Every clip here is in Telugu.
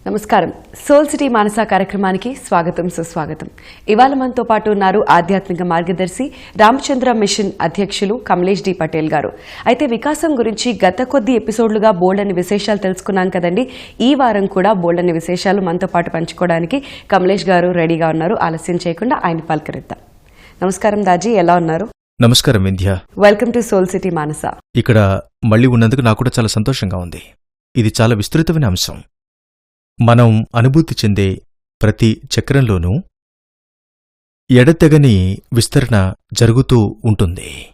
నమస్కారం. సోల్ సిటీ మానస కార్యక్రమానికి స్వాగతం, సుస్వాగతం. ఇవాళ మనతో పాటు ఉన్నారు ఆధ్యాత్మిక మార్గదర్శి రామచంద్ర మిషన్ అధ్యక్షులు కమలేష్ డి పటేల్ గారు. అయితే వికాసం గురించి గత కొద్ది ఎపిసోడ్లుగా బోల్డని విశేషాలు తెలుసుకున్నాం కదండి. ఈ వారం కూడా బోల్డని విశేషాలు మనతో పాటు పంచుకోవడానికి కమలేష్ గారు రెడీగా ఉన్నారు. ఆలస్యం చేయకుండా ఆయన పలకరిద్దాం. నమస్కారం దాజీ, ఎలా ఉన్నారు? నమస్కారం Vindhya. Welcome to soul city Manasa. ఇక్కడ మళ్లీ ఉన్నందుకు నాకు కూడా చాలా సంతోషంగా ఉంది. ఇది చాలా విస్తృతమైన అంశం. మనం అనుభూతి చెందే ప్రతి చక్రంలోనూ ఎడతెగని విస్తరణ జరుగుతూ ఉంటుంది.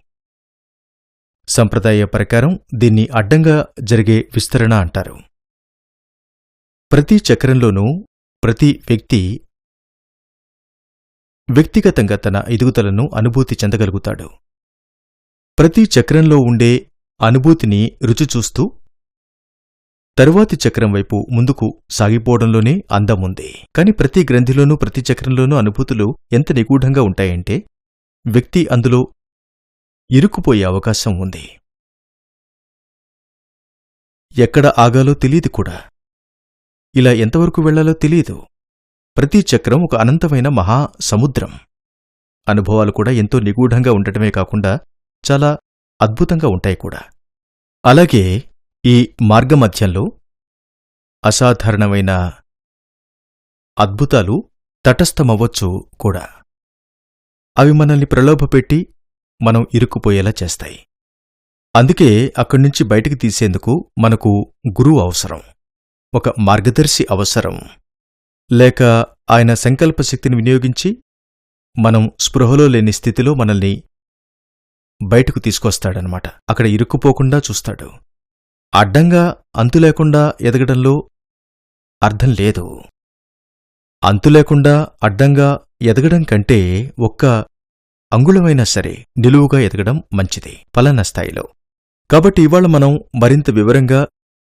సంప్రదాయ ప్రకారం దీన్ని అడ్డంగా జరిగే విస్తరణ అంటారు. ప్రతి చక్రంలోనూ ప్రతి వ్యక్తి వ్యక్తిగతంగా తన ఎదుగుదలను అనుభూతి చెందగలుగుతాడు. ప్రతి చక్రంలో ఉండే అనుభూతిని రుచిచూస్తూ తరువాతి చక్రం వైపు ముందుకు సాగిపోవడంలోనే అందముంది. కాని ప్రతి గ్రంథిలోనూ ప్రతి చక్రంలోనూ అనుభూతులు ఎంత నిగూఢంగా ఉంటాయంటే వ్యక్తి అందులో ఇరుక్కుపోయే అవకాశం ఉంది. ఎక్కడ ఆగాలో తెలీదు కూడా. ఇలా ఎంతవరకు వెళ్లాలో తెలీదు. ప్రతి చక్రం ఒక అనంతమైన మహాసముద్రం. అనుభవాలు కూడా ఎంతో నిగూఢంగా ఉండటమే కాకుండా చాలా అద్భుతంగా ఉంటాయి కూడా. అలాగే ఈ మార్గమధ్యంలో అసాధారణమైన అద్భుతాలు తటస్థమవ్వచ్చు కూడా. అవి మనల్ని ప్రలోభపెట్టి మనం ఇరుక్కుపోయేలా చేస్తాయి. అందుకే అక్కడ్నుంచి బయటికి తీసేందుకు మనకు గురువు అవసరం, ఒక మార్గదర్శి అవసరం. లేక ఆయన సంకల్పశక్తిని వినియోగించి మనం స్పృహలో లేని స్థితిలో మనల్ని బయటకు తీసుకొస్తాడనమాట. అక్కడ ఇరుక్కుపోకుండా చూస్తాడు. అడ్డంగా అంతులేకుండా ఎదగడంలో అర్థం లేదు. అంతులేకుండా అడ్డంగా ఎదగడం కంటే ఒక్క అంగుళమైనా సరే నిలువుగా ఎదగడం మంచిది ఫలానా స్థాయిలో. కాబట్టి ఇవాళ మనం మరింత వివరంగా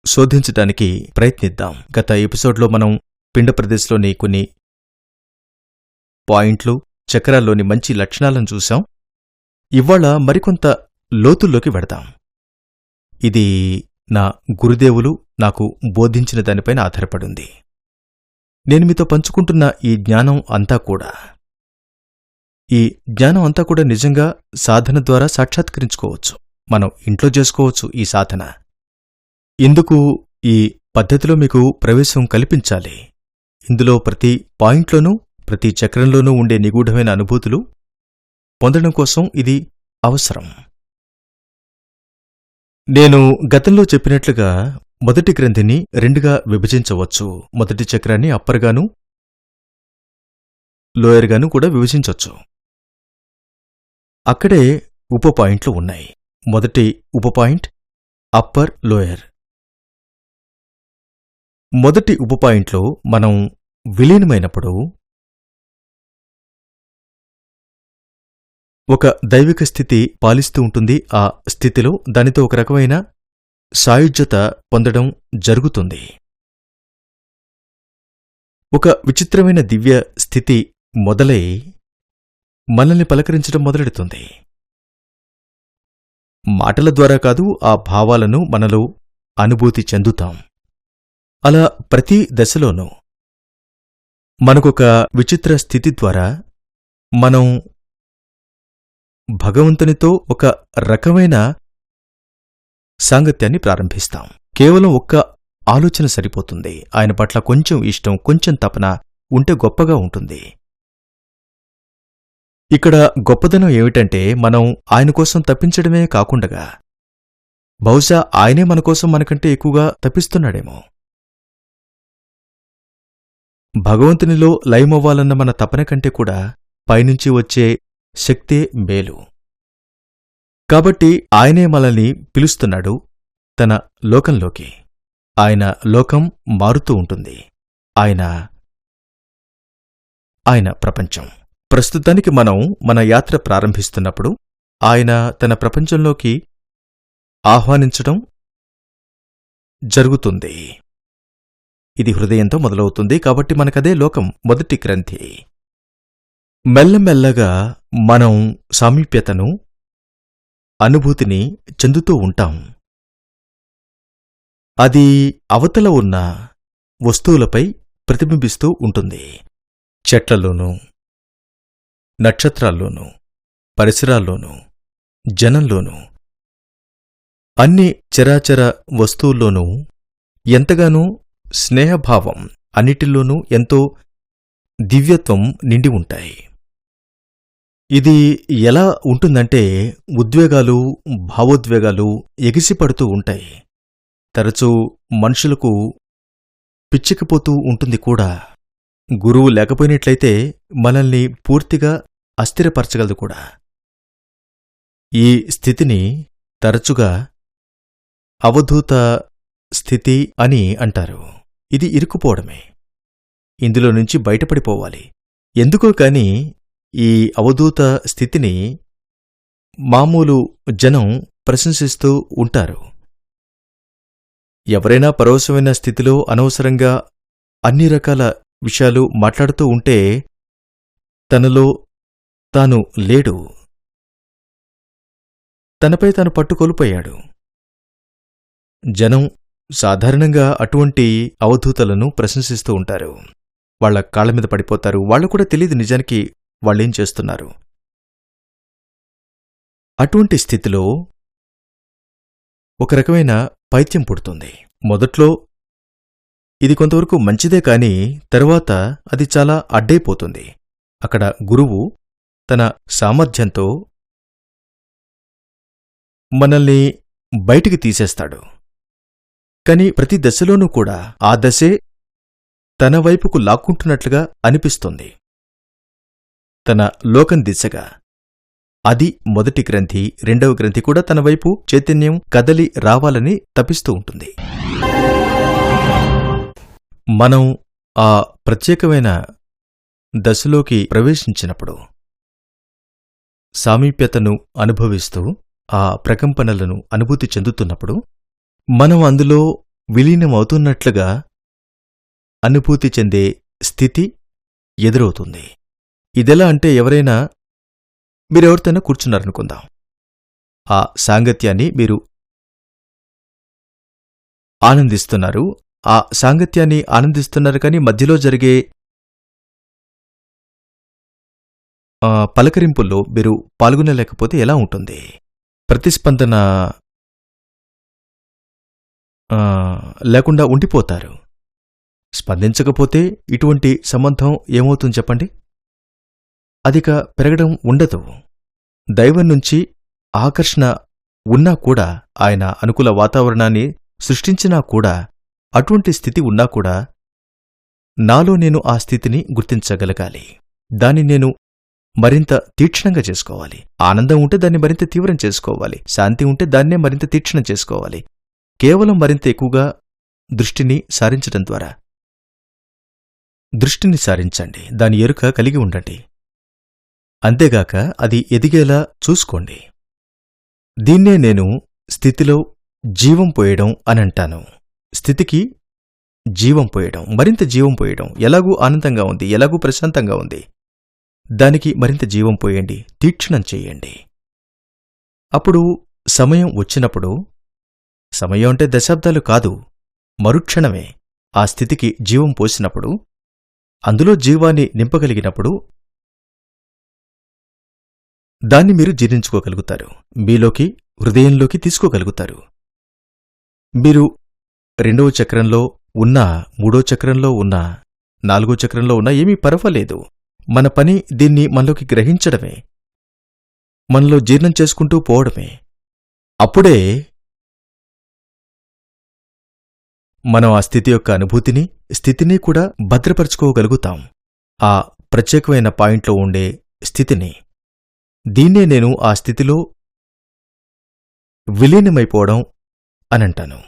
శోధించటానికి ప్రయత్నిద్దాం. గత ఎపిసోడ్లో మనం పిండ ప్రదేశ్లోని కొన్ని పాయింట్లు, చక్రాల్లోని మంచి లక్షణాలను చూశాం. ఇవాళ మరికొంత లోతుల్లోకి వెడదాం. ఇది నా గురుదేవులు నాకు బోధించిన దానిపైన ఆధారపడింది. నేను మీతో పంచుకుంటున్న ఈ జ్ఞానం అంతా కూడా నిజంగా సాధన ద్వారా సాక్షాత్కరించుకోవచ్చు. మనం ఇంట్లో చేసుకోవచ్చు ఈ సాధన. ఇందుకు ఈ పద్ధతిలో మీకు ప్రవేశం కల్పించాలి. ఇందులో ప్రతి పాయింట్లోనూ ప్రతి చక్రంలోనూ ఉండే నిగూఢమైన అనుభూతులు పొందడం కోసం ఇది అవసరం. నేను గతంలో చెప్పినట్లుగా మొదటి గ్రంథిని రెండుగా విభజించవచ్చు. మొదటి చక్రాన్ని అప్పర్గాను లోయర్గాను కూడా విభజించవచ్చు. అక్కడే ఉప పాయింట్లు ఉన్నాయి. మొదటి ఉప పాయింట్ అప్పర్, లోయర్. మొదటి ఉప పాయింట్లో మనం విలీనమైనప్పుడు ఒక దైవిక స్థితి పాలిస్తూ ఉంటుంది. ఆ స్థితిలో దానితో ఒక రకమైన సాయుజ్యత పొందడం జరుగుతుంది. ఒక విచిత్రమైన దివ్య స్థితి మొదలై మనల్ని పలకరించడం మొదలెడుతుంది. మాటల ద్వారా కాదు, ఆ భావాలను మనలో అనుభూతి చెందుతాం. అలా ప్రతి దశలోనూ మనకొక విచిత్ర స్థితి ద్వారా మనం భగవంతునితో ఒక రకమైన సాంగత్యాన్ని ప్రారంభిస్తాం. కేవలం ఒక్క ఆలోచన సరిపోతుంది. ఆయన పట్ల కొంచెం ఇష్టం, కొంచెం తపన ఉంటే గొప్పగా ఉంటుంది. ఇక్కడ గొప్పదనం ఏమిటంటే మనం ఆయన కోసం తప్పించడమే కాకుండగా బహుశా ఆయనే మనకోసం మనకంటే ఎక్కువగా తప్పిస్తున్నాడేమో. భగవంతునిలో లయమవ్వాలన్న మన తపన కంటే కూడా పైనుంచి వచ్చే శక్తే మేలు. కాబట్టి ఆయనే మనల్ని పిలుస్తున్నాడు తన లోకంలోకి. ఆయన లోకం మారుతూ ఉంటుంది. ఆయన ప్రపంచం. ప్రస్తుతానికి మనం మన యాత్ర ప్రారంభిస్తున్నప్పుడు ఆయన తన ప్రపంచంలోకి ఆహ్వానించడం జరుగుతుంది. ఇది హృదయంతో మొదలవుతుంది కాబట్టి మనకదే లోకం, మొదటి గ్రంథి. మెల్లమెల్లగా మనం సామీప్యతను, అనుభూతిని చెందుతూ ఉంటాం. అది అవతల ఉన్న వస్తువులపై ప్రతిబింబిస్తూ ఉంటుంది. చెట్లలోనూ, నక్షత్రాల్లోనూ, పరిసరాల్లోనూ, జనంలోనూ, అన్ని చరాచర వస్తువుల్లోనూ ఎంతగానో స్నేహభావం, అన్నిటిలోనూ ఎంతో దివ్యత్వం నిండి ఉంటాయి. ఇది ఎలా ఉంటుందంటే ఉద్వేగాలు, భావోద్వేగాలు ఎగిసిపడుతూ ఉంటాయి. తరచూ మనుషులకు పిచ్చికిపోతూ ఉంటుంది కూడా. గురువు లేకపోయినట్లయితే మనల్ని పూర్తిగా అస్థిరపరచగలదు కూడా. ఈ స్థితిని తరచుగా అవధూత స్థితి అని అంటారు. ఇది ఇరుక్కుపోవడమే. ఇందులో నుంచి బయటపడిపోవాలి. ఎందుకో కాని ఈ అవధూత స్థితిని మామూలు జనం ప్రశంసిస్తూ ఉంటారు. ఎవరైనా పరవశమైన స్థితిలో అనవసరంగా అన్ని రకాల విషయాలు మాట్లాడుతూ ఉంటే తనలో తాను లేడు, తనపై తాను పట్టుకోల్పోయాడు. జనం సాధారణంగా అటువంటి అవధూతలను ప్రశంసిస్తూ ఉంటారు. వాళ్ల కాళ్ల మీద పడిపోతారు. వాళ్లకు కూడా తెలీదు నిజానికి వాళ్ళేం చేస్తున్నారు. అటువంటి స్థితిలో ఒక రకమైన పైత్యం పుడుతుంది. మొదట్లో ఇది కొంతవరకు మంచిదే కాని తరువాత అది చాలా అడ్డైపోతుంది. అక్కడ గురువు తన సామర్థ్యంతో మనల్ని బయటికి తీసేస్తాడు. కాని ప్రతి దశలోనూ కూడా ఆ దశే తన వైపుకు లాక్కుంటున్నట్లుగా అనిపిస్తుంది, తన లోకం దిశగా. అది మొదటి గ్రంథి. రెండవ గ్రంథి కూడా తన వైపు చైతన్యం కదలి రావాలని తపిస్తూ ఉంటుంది. మనం ఆ ప్రత్యేకమైన దశలోకి ప్రవేశించినప్పుడు, సామీప్యతను అనుభవిస్తూ ఆ ప్రకంపనలను అనుభూతి చెందుతున్నప్పుడు, మనం అందులో విలీనమవుతున్నట్లుగా అనుభూతి చెందే స్థితి ఎదురవుతుంది. ఇదెలా అంటే ఎవరైనా మీరెవరితోనైనా కూర్చున్నారనుకుందాం. ఆ సాంగత్యాన్ని మీరు ఆనందిస్తున్నారు. ఆ సాంగత్యాన్ని ఆనందిస్తున్నారు కానీ మధ్యలో జరిగే పలకరింపుల్లో మీరు పాల్గొనలేకపోతే ఎలా ఉంటుంది? ప్రతిస్పందన లేకుండా ఉండిపోతారు. స్పందించకపోతే ఇటువంటి సంబంధం ఏమవుతుంది చెప్పండి? అధిక పెరగడం ఉండదు. దైవం నుంచి ఆకర్షణ ఉన్నా కూడా, ఆయన అనుకూల వాతావరణాన్ని సృష్టించినా కూడా, అటువంటి స్థితి ఉన్నా కూడా నాలో నేను ఆ స్థితిని గుర్తించగలగాలి. దాన్ని నేను మరింత తీక్షణంగా చేసుకోవాలి. ఆనందం ఉంటే దాన్ని మరింత తీవ్రం చేసుకోవాలి. శాంతి ఉంటే దాన్నే మరింత తీక్షణం చేసుకోవాలి. కేవలం మరింత ఎక్కువగా దృష్టిని సారించడం ద్వారా. దృష్టిని సారించండి, దాని ఎరుక కలిగి ఉండండి. అంతేగాక అది ఎదిగేలా చూసుకోండి. దీన్నే నేను స్థితిలో జీవం పోయడం అనంటాను. స్థితికి జీవం పోయడం, మరింత జీవం పోయడం. ఎలాగూ ఆనందంగా ఉంది, ఎలాగూ ప్రశాంతంగా ఉంది, దానికి మరింత జీవం పోయండి, తీక్షణం చెయ్యండి. అప్పుడు సమయం వచ్చినప్పుడు, సమయం అంటే దశాబ్దాలు కాదు, మరుక్షణమే ఆ స్థితికి జీవం పోసినప్పుడు, అందులో జీవాన్ని నింపగలిగినప్పుడు దాన్ని మీరు జీర్ణించుకోగలుగుతారు. మీలోకి, హృదయంలోకి తీసుకోగలుగుతారు. మీరు 2వ చక్రంలో ఉన్నా, 3వ చక్రంలో ఉన్నా, 4వ చక్రంలో ఉన్నా ఏమీ పర్వాలేదు. మన పని దీన్ని మనలోకి గ్రహించడమే, మనలో జీర్ణం చేసుకుంటూ పోవడమే. అప్పుడే మనం ఆ స్థితి యొక్క అనుభూతిని, స్థితిని కూడా భద్రపరుచుకోగలుగుతాం. ఆ ప్రత్యేకమైన పాయింట్లో ఉండే స్థితిని. దీన్నే నేను ఆ స్థితిలో విలీనమైపోవడం అనంటాను.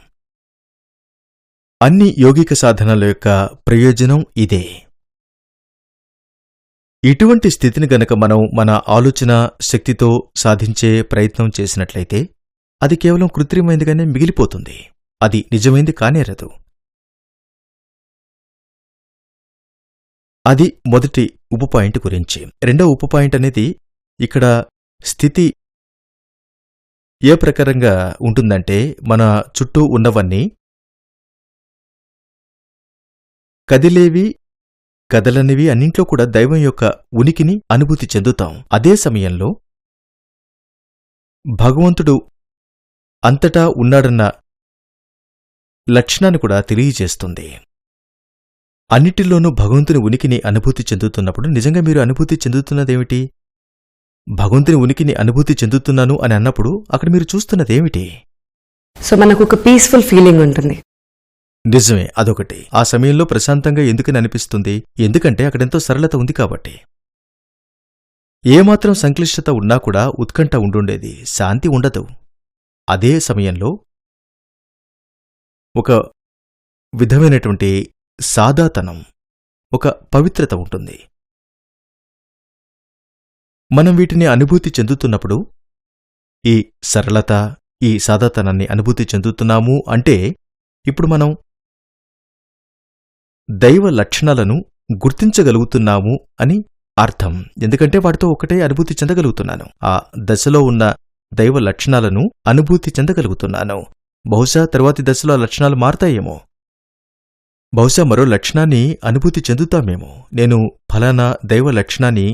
అన్ని యోగిక సాధనల యొక్క ప్రయోజనం ఇదే. ఇటువంటి స్థితిని గనక మనం మన ఆలోచన శక్తితో సాధించే ప్రయత్నం చేసినట్లయితే అది కేవలం కృత్రిమైనదిగానే మిగిలిపోతుంది. అది నిజమైంది కానేరదు. అది మొదటి ఉప పాయింట్ గురించి. రెండవ ఉప పాయింట్ అనేది ఇక్కడ స్థితి ఏ ప్రకారంగా ఉంటుందంటే, మన చుట్టూ ఉన్నవన్నీ కదిలేవి కదలనివి అన్నింట్లో కూడా దైవం యొక్క ఉనికిని అనుభూతి చెందుతాం. అదే సమయంలో భగవంతుడు అంతటా ఉన్నాడన్న లక్షణాన్ని కూడా తెలియజేస్తుంది. అన్నిటిలోనూ భగవంతుని ఉనికిని అనుభూతి చెందుతున్నప్పుడు నిజంగా మీరు అనుభూతి చెందుతున్నదేమిటి? భగవంతుని ఉనికిని అనుభూతి చెందుతున్నాను అని అన్నప్పుడు అక్కడ మీరు చూస్తున్నదేమిటి? సో మనకు ఒక పీస్ఫుల్ ఫీలింగ్ ఉంటుంది. నిజమే, అదొకటి. ఆ సమయంలో ప్రశాంతంగా ఎందుకని అనిపిస్తుంది? ఎందుకంటే అక్కడెంతో సరళత ఉంది కాబట్టి. ఏమాత్రం సంక్లిష్టత ఉన్నా కూడా ఉత్కంఠ ఉండుండేది, శాంతి ఉండదు. అదే సమయంలో ఒక విధమైనటువంటి సాదాతనం, ఒక పవిత్రత ఉంటుంది. మనం వీటిని అనుభూతి చెందుతున్నప్పుడు, ఈ సరళత, ఈ సాదాతనాన్ని అనుభూతి చెందుతున్నాము అంటే ఇప్పుడు మనం దైవ లక్షణాలను గుర్తించగలుగుతున్నాము అని అర్థం. ఎందుకంటే వాటితో ఒకటే అనుభూతి చెందగలుగుతున్నాను. ఆ దశలో ఉన్న దైవ లక్షణాలను అనుభూతి చెందగలుగుతున్నాను. బహుశా తరువాతి దశలో ఆ లక్షణాలు మారతాయేమో. బహుశా మరో లక్షణాన్ని అనుభూతి చెందుతామేమో. నేను ఫలానా దైవ లక్షణాన్ని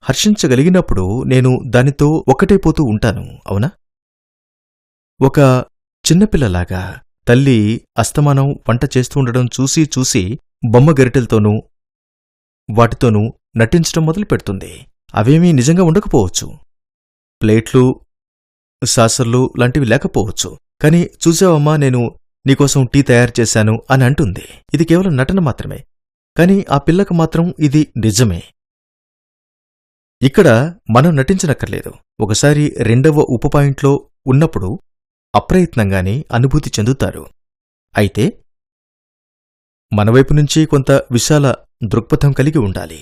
హర్షించగలిగినప్పుడు నేను దానితో ఒకటైపోతూ ఉంటాను. అవునా? ఒక చిన్నపిల్లలాగా తల్లి అస్తమానం వంట చేస్తూ ఉండడం చూసి చూసి బొమ్మ గరిటెలతోనూ వాటితోనూ నటించడం మొదలుపెడుతుంది. అవేమీ నిజంగా ఉండకపోవచ్చు, ప్లేట్లు, సాసర్లు లాంటివి లేకపోవచ్చు. కాని చూసావమ్మా, నేను నీకోసం టీ తయారు చేశాను అని అంటుంది. ఇది కేవలం నటన మాత్రమే. కాని ఆ పిల్లకు మాత్రం ఇది నిజమే. ఇక్కడ మనం నటించనక్కర్లేదు. ఒకసారి రెండవ ఉప పాయింట్లో ఉన్నప్పుడు అప్రయత్నంగానే అనుభూతి చెందుతారు. అయితే మనవైపు నుంచి కొంత విశాల దృక్పథం కలిగి ఉండాలి.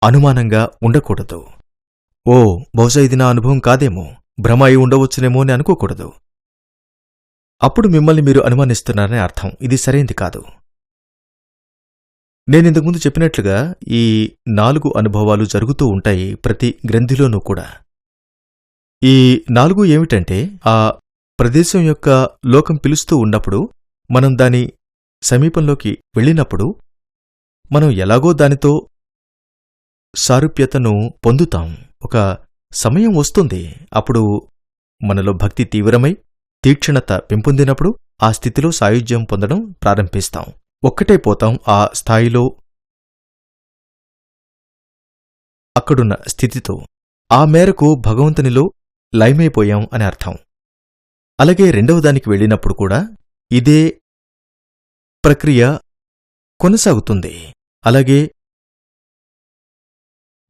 అనుమానంగా ఉండకూడదు. ఓ, బహుశా ఇది నా అనుభవం కాదేమో, భ్రమ అయి ఉండవచ్చునేమో అని అనుకోకూడదు. అప్పుడు మిమ్మల్ని మీరు అనుమానిస్తున్నారనే అర్థం. ఇది సరైంది కాదు. నేనింతకుముందు చెప్పినట్లుగా ఈ 4 అనుభవాలు జరుగుతూ ఉంటాయి ప్రతి గ్రంథిలోనూ కూడా. ఈ 4 ఏమిటంటే, ఆ ప్రదేశం యొక్క లోకం పిలుస్తూ ఉన్నప్పుడు, మనం దాని సమీపంలోకి వెళ్ళినప్పుడు మనం ఎలాగో దానితో సారూప్యతను పొందుతాం. ఒక సమయం వస్తుంది, అప్పుడు మనలో భక్తి తీవ్రమై తీక్షణత పెంపొందినప్పుడు ఆ స్థితిలో సాయుధ్యం పొందడం ప్రారంభిస్తాం. ఒక్కటైపోతాం ఆ స్థాయిలో, అక్కడున్న స్థితితో. ఆ మేరకు భగవంతునిలో లయమైపోయాం అని అర్థం. అలాగే రెండవ దానికి వెళ్ళినప్పుడు కూడా ఇదే ప్రక్రియ కొనసాగుతుంది. అలాగే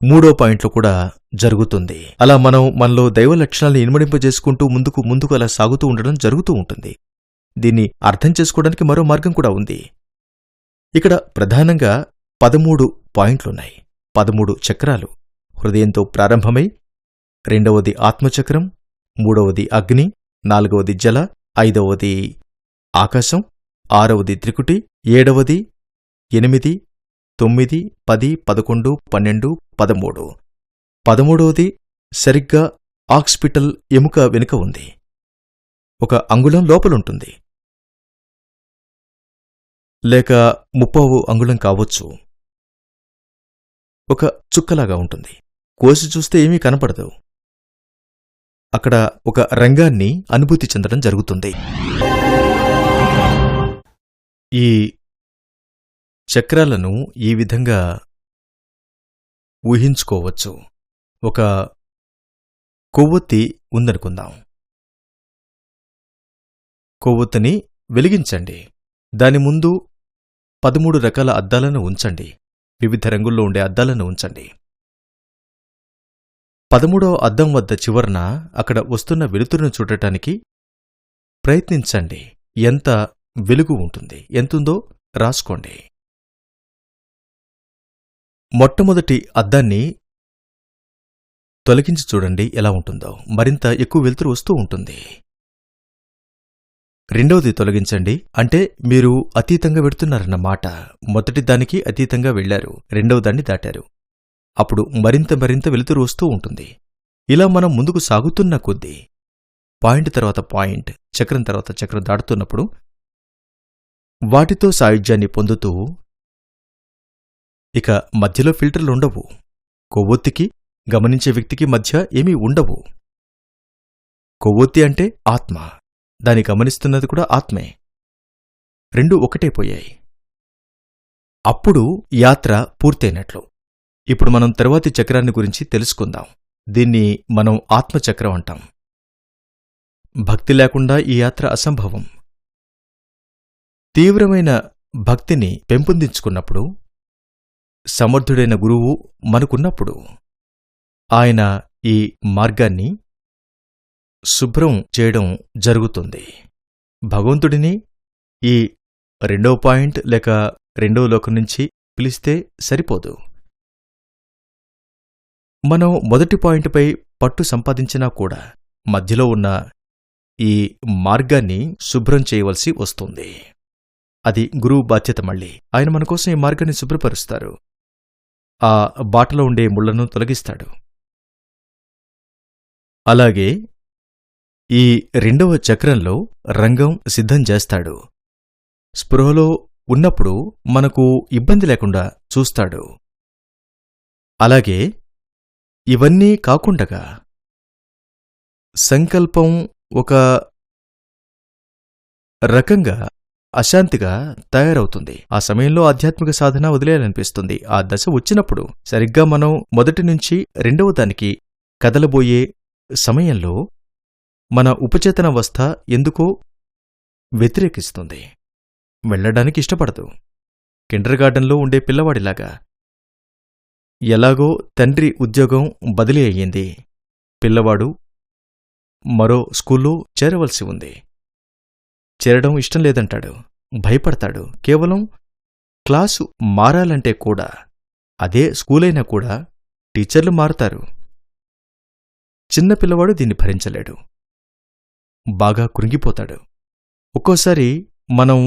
3వ పాయింట్లో కూడా జరుగుతుంది. అలా మనం మనలో దైవ లక్షణాలను ఇనుమడింపజేసుకుంటూ ముందుకు అలా సాగుతూ ఉండడం జరుగుతూ ఉంటుంది. దీన్ని అర్థం చేసుకోవడానికి మరో మార్గం కూడా ఉంది. ఇక్కడ ప్రధానంగా 13 పాయింట్లున్నాయి. 13 చక్రాలు. హృదయంతో ప్రారంభమై, రెండవది ఆత్మచక్రం, 3వది అగ్ని, 4వది జల, 5వది ఆకాశం, 6వది త్రికుటి, 7వది 8, 9, 10, 11, 12, 13. 13వది సరిగ్గా ఆక్స్పిటల్ ఎముక వెనుక ఉంది. 1 అంగుళం లోపలుంటుంది, లేక 30వ అంగుళం కావచ్చు. ఒక చుక్కలాగా ఉంటుంది. కోసి చూస్తే ఏమీ కనపడదు. అక్కడ ఒక రంగాన్ని అనుభూతి చెందడం జరుగుతుంది. ఈ చక్రాలను ఈ విధంగా ఊహించుకోవచ్చు. ఒక కొవ్వొత్తి ఉందనుకుందాం. కొవ్వొత్తిని వెలిగించండి. దాని ముందు 13 రకాల అద్దాలను ఉంచండి. వివిధ రంగుల్లో ఉండే అద్దాలను ఉంచండి. 13వ అద్దం వద్ద చివరన అక్కడ వస్తున్న వెలుతురును చూడటానికి ప్రయత్నించండి. ఎంత వెలుగు ఉంటుంది, ఎంతుందో రాసుకోండి. మొట్టమొదటి అద్దాన్ని తొలగించి చూడండి ఎలా ఉంటుందో. మరింత ఎక్కువ వెలుతురు వస్తూ ఉంటుంది. రెండవది తొలగించండి అంటే మీరు అతీతంగా వెడుతున్నారన్నమాట. మొదటి దానికి అతీతంగా వెళ్లారు, రెండవ దాన్ని దాటారు. అప్పుడు మరింత వెలుతురు వస్తూ ఉంటుంది. ఇలా మనం ముందుకు సాగుతున్న కొద్దీ పాయింట్ తర్వాత పాయింట్, చక్రం తర్వాత చక్రం దాటుతున్నప్పుడు వాటితో సాయుధ్యాన్ని పొందుతూ ఇక మధ్యలో ఫిల్టర్లుండవు. కొవ్వొత్తికి గమనించే వ్యక్తికి మధ్య ఏమీ ఉండవు. కొవ్వొత్తి అంటే ఆత్మ, దాని గమనిస్తున్నది కూడా ఆత్మే. రెండూ ఒకటైపోయాయి. అప్పుడు యాత్ర పూర్తయినట్లు. ఇప్పుడు మనం తరువాతి చక్రాన్ని గురించి తెలుసుకుందాం. దీన్ని మనం ఆత్మచక్రం అంటాం. భక్తి లేకుండా ఈ యాత్ర అసంభవం. తీవ్రమైన భక్తిని పెంపొందించుకున్నప్పుడు, సమర్థుడైన గురువు మనకున్నప్పుడు ఆయన ఈ మార్గాన్ని శుభ్రం చేయడం జరుగుతుంది. భగవంతుడిని ఈ రెండవ పాయింట్ లేక రెండవ లోకం నుంచి పిలిస్తే సరిపోదు. మనం మొదటి పాయింట్పై పట్టు సంపాదించినా కూడా మధ్యలో ఉన్న ఈ మార్గాన్ని శుభ్రం చేయవలసి వస్తుంది. అది గురువు బాధ్యత. మళ్ళీ ఆయన మనకోసం ఈ మార్గాన్ని శుభ్రపరుస్తారు, ఆ బాటలో ఉండే ముళ్లను తొలగిస్తాడు. అలాగే ఈ రెండవ చక్రంలో రంగం సిద్ధం చేస్తాడు. స్పృహలో ఉన్నప్పుడు మనకు ఇబ్బంది లేకుండా చూస్తాడు. అలాగే ఇవన్నీ కాకుండగా సంకల్పం ఒక రకంగా అశాంతిగా తయారవుతుంది. ఆ సమయంలో ఆధ్యాత్మిక సాధన వదిలేయాలనిపిస్తుంది. ఆ దశ వచ్చినప్పుడు సరిగ్గా మనం మొదటి నుంచి రెండవ దానికి కదలబోయే సమయంలో మన ఉపచేతనావస్థ ఎందుకో వ్యతిరేకిస్తుంది, వెళ్లడానికి ఇష్టపడదు. కిండర్గార్డెన్లో ఉండే పిల్లవాడిలాగా. ఎలాగో తండ్రి ఉద్యోగం బదిలీ అయ్యింది, పిల్లవాడు మరో స్కూల్లో చేరవలసి ఉంది. చేరడం ఇష్టం లేదంటాడు, భయపడతాడు. కేవలం క్లాసు మారాలంటే కూడా, అదే స్కూలైనా కూడా టీచర్లు మారుతారు. చిన్నపిల్లవాడు దీన్ని భరించలేడు, బాగా కృంగిపోతాడు. ఒక్కోసారి మనం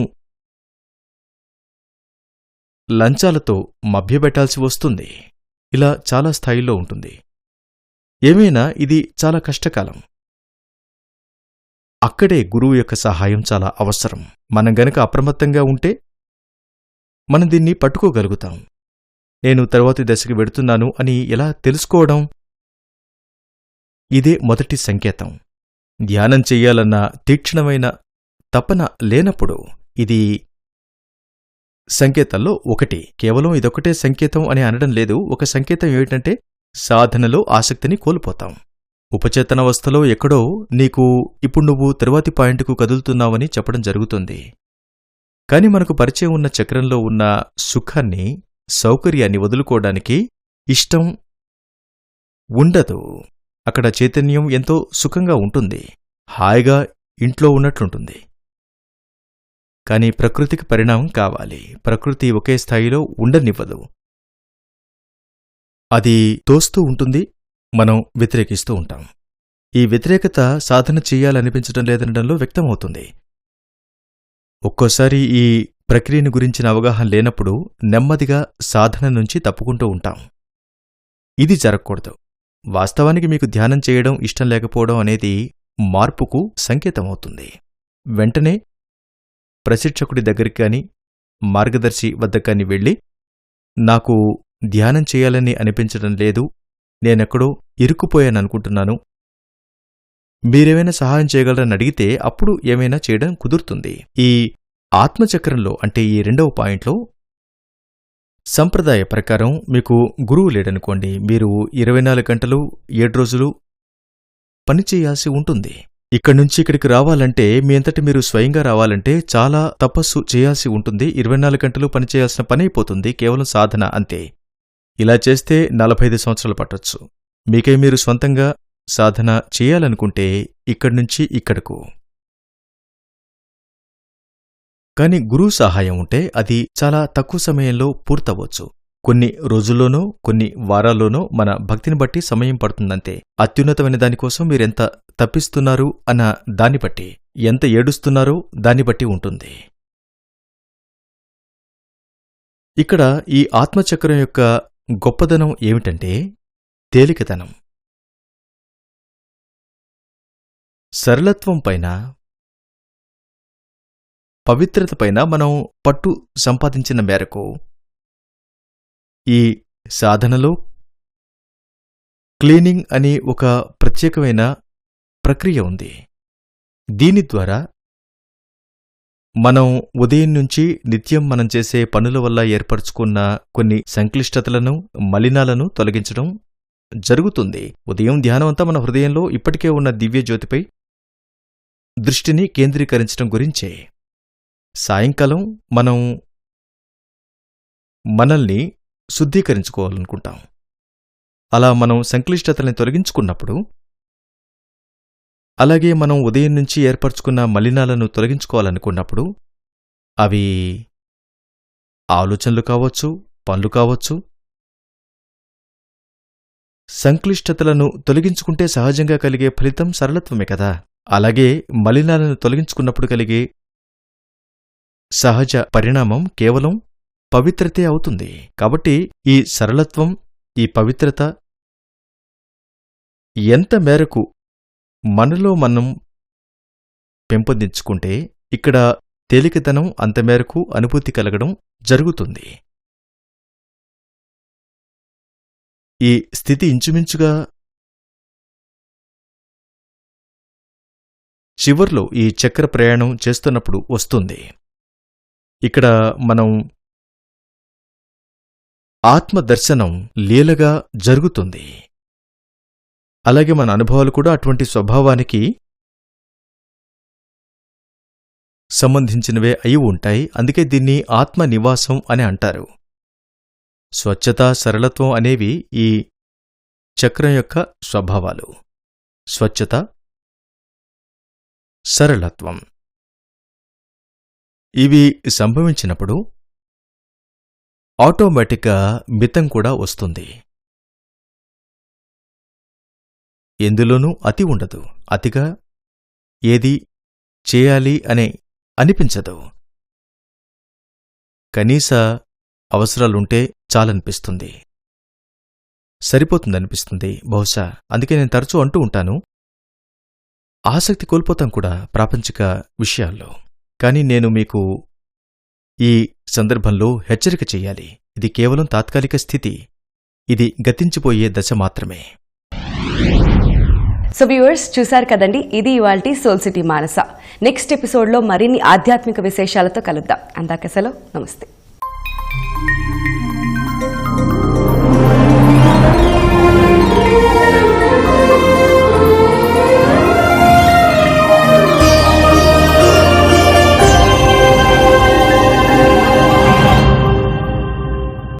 లంచాలతో మభ్యపెట్టాల్సి వస్తుంది. ఇలా చాలా స్థాయిలో ఉంటుంది. ఏమైనా ఇది చాలా కష్టకాలం. అక్కడే గురువు యొక్క సహాయం చాలా అవసరం. మనం గనక అప్రమత్తంగా ఉంటే మనం దీన్ని పట్టుకోగలుగుతాం. నేను తరువాతి దశకి వెడుతున్నాను అని ఎలా తెలుసుకోవడం? ఇదే మొదటి సంకేతం. ధ్యానం చెయ్యాలన్న తీక్షణమైన తపన లేనప్పుడు ఇది సంకేతాల్లో ఒకటి. కేవలం ఇదొకటే సంకేతం అని అనడం లేదు. ఒక సంకేతం ఏమిటంటే సాధనలో ఆసక్తిని కోల్పోతాం. ఉపచేతనావస్థలో ఎక్కడో నీకు ఇప్పుడు నువ్వు తరువాతి పాయింట్కు కదులుతున్నావని చెప్పడం జరుగుతుంది. కాని మనకు పరిచయం ఉన్న చక్రంలో ఉన్న సుఖాన్ని, సౌకర్యాన్ని వదులుకోవడానికి ఇష్టం ఉండదు. అక్కడ చైతన్యం ఎంతో సుఖంగా ఉంటుంది, హాయిగా ఇంట్లో ఉన్నట్లుంటుంది. కాని ప్రకృతికి పరిణామం కావాలి. ప్రకృతి ఒకే స్థాయిలో ఉండనివ్వదు. అది తోస్తూ ఉంటుంది, మనం వ్యతిరేకిస్తూ ఉంటాం. ఈ వ్యతిరేకత సాధన చెయ్యాలనిపించడం లేదనడంలో వ్యక్తమవుతుంది. ఒక్కోసారి ఈ ప్రక్రియను గురించిన అవగాహన లేనప్పుడు నెమ్మదిగా సాధన నుంచి తప్పుకుంటూ ఉంటాం. ఇది జరగకూడదు. వాస్తవానికి మీకు ధ్యానం చేయడం ఇష్టం లేకపోవడం అనేది మార్పుకు సంకేతమవుతుంది. వెంటనే ప్రశిక్షకుడి దగ్గరికి కాని, మార్గదర్శి వద్దకాని వెళ్ళి, నాకు ధ్యానం చేయాలని అనిపించడం లేదు, నేనెక్కడో ఇరుక్కుపోయాననుకుంటున్నాను, మీరేమైనా సహాయం చేయగలరని అడిగితే అప్పుడు ఏమైనా చేయడం కుదురుతుంది. ఈ ఆత్మచక్రంలో అంటే ఈ రెండవ పాయింట్లో సంప్రదాయ ప్రకారం మీకు గురువు లేడనుకోండి, మీరు 24 గంటలు 7 రోజులు పనిచేయాల్సి ఉంటుంది. ఇక్కడ్నుంచి ఇక్కడికి రావాలంటే మీ అంతటి మీరు స్వయంగా రావాలంటే చాలా తపస్సు చేయాల్సి ఉంటుంది. 24 గంటలు పనిచేయాల్సిన పనైపోతుంది. కేవలం సాధన అంతే. ఇలా చేస్తే 45 సంవత్సరాలు పట్టొచ్చు. మీకై మీరు స్వంతంగా సాధన చేయాలనుకుంటే ఇక్కడ్నుంచి ఇక్కడకు. కాని గురువు సహాయం ఉంటే అది చాలా తక్కువ సమయంలో పూర్తవచ్చు. కొన్ని రోజుల్లోనో కొన్ని వారాల్లోనో మన భక్తిని బట్టి సమయం పడుతుందంతే. అత్యున్నతమైన దానికోసం మీరెంత తప్పిస్తున్నారు అన్న దాన్ని బట్టి, ఎంత ఏడుస్తున్నారో దాన్ని బట్టి ఉంటుంది. ఇక్కడ ఈ ఆత్మచక్రం యొక్క గొప్పదనం ఏమిటంటే తేలికతనం. సరళత్వం పైన, పవిత్రత పైన మనం పట్టు సంపాదించిన మేరకు ఈ సాధనలో క్లీనింగ్ అనే ఒక ప్రత్యేకమైన ప్రక్రియ ఉంది. దీని ద్వారా మనం ఉదయం నుంచి నిత్యం మనం చేసే పనుల వల్ల ఏర్పరచుకున్న కొన్ని సంక్లిష్టతలను, మలినాలను తొలగించడం జరుగుతుంది. ఉదయం ధ్యానం అంతా మన హృదయంలో ఇప్పటికే ఉన్న దివ్యజ్యోతిపై దృష్టిని కేంద్రీకరించడం గురించే. సాయంకాలం మనం మనల్ని శుద్ధీకరించుకోవాలనుకుంటాం. అలా మనం సంక్లిష్టతల్ని తొలగించుకున్నప్పుడు, అలాగే మనం ఉదయం నుంచి ఏర్పరచుకున్న మలినాలను తొలగించుకోవాలనుకున్నప్పుడు, అవి ఆలోచనలు కావచ్చు, పనులు కావచ్చు, సంక్లిష్టతలను తొలగించుకుంటే సహజంగా కలిగే ఫలితం సరళత్వమే కదా. అలాగే మలినాలను తొలగించుకున్నప్పుడు కలిగే సహజ పరిణామం కేవలం పవిత్రతే అవుతుంది. కాబట్టి ఈ సరళత్వం, ఈ పవిత్రత ఎంత మేరకు మనలో మనం పెంపొందించుకుంటే ఇక్కడ తేలికతనం అంత మేరకు అనుభూతి కలగడం జరుగుతుంది. ఈ స్థితి ఇంచుమించుగా చివర్లో ఈ చక్ర ప్రయాణం చేస్తున్నప్పుడు వస్తుంది. ఇక్కడ మనం ఆత్మదర్శనం లీలగా జరుగుతుంది. అలాగే మన అనుభవాలు కూడా అటువంటి స్వభావానికి సంబంధించినవే అయి ఉంటాయి. అందుకే దీన్ని ఆత్మనివాసం అని అంటారు. స్వచ్ఛత, సరళత్వం అనేవి ఈ చక్రం యొక్క స్వభావాలు. స్వచ్ఛత, సరళత్వం ఇవి సంభవించినప్పుడు ఆటోమేటిక్గా మితం కూడా వస్తుంది. ఎందులోనూ అతి ఉండదు. అతిగా ఏది చేయాలి అనే అనిపించదు. కనీస అవసరాలుంటే చాలనిపిస్తుంది, సరిపోతుందనిపిస్తుంది బహుశా. అందుకే నేను తరచూ అంటూ ఉంటాను, ఆసక్తి కోల్పోతాం కూడా ప్రాపంచిక విషయాల్లో. కానీ నేను మీకు ఈ సందర్భంలో హెచ్చరిక చెయ్యాలి. ఇది కేవలం తాత్కాలిక స్థితి. ఇది గతించిపోయే దశ మాత్రమే. సో వ్యూవర్స్, చూశారు కదండి, ఇది ఇవాల్టి సోల్ సిటీ మానస. నెక్స్ట్ ఎపిసోడ్లో మరిన్ని ఆధ్యాత్మిక విశేషాలతో కలుద్దాం. అందాక సెలవు, నమస్తే.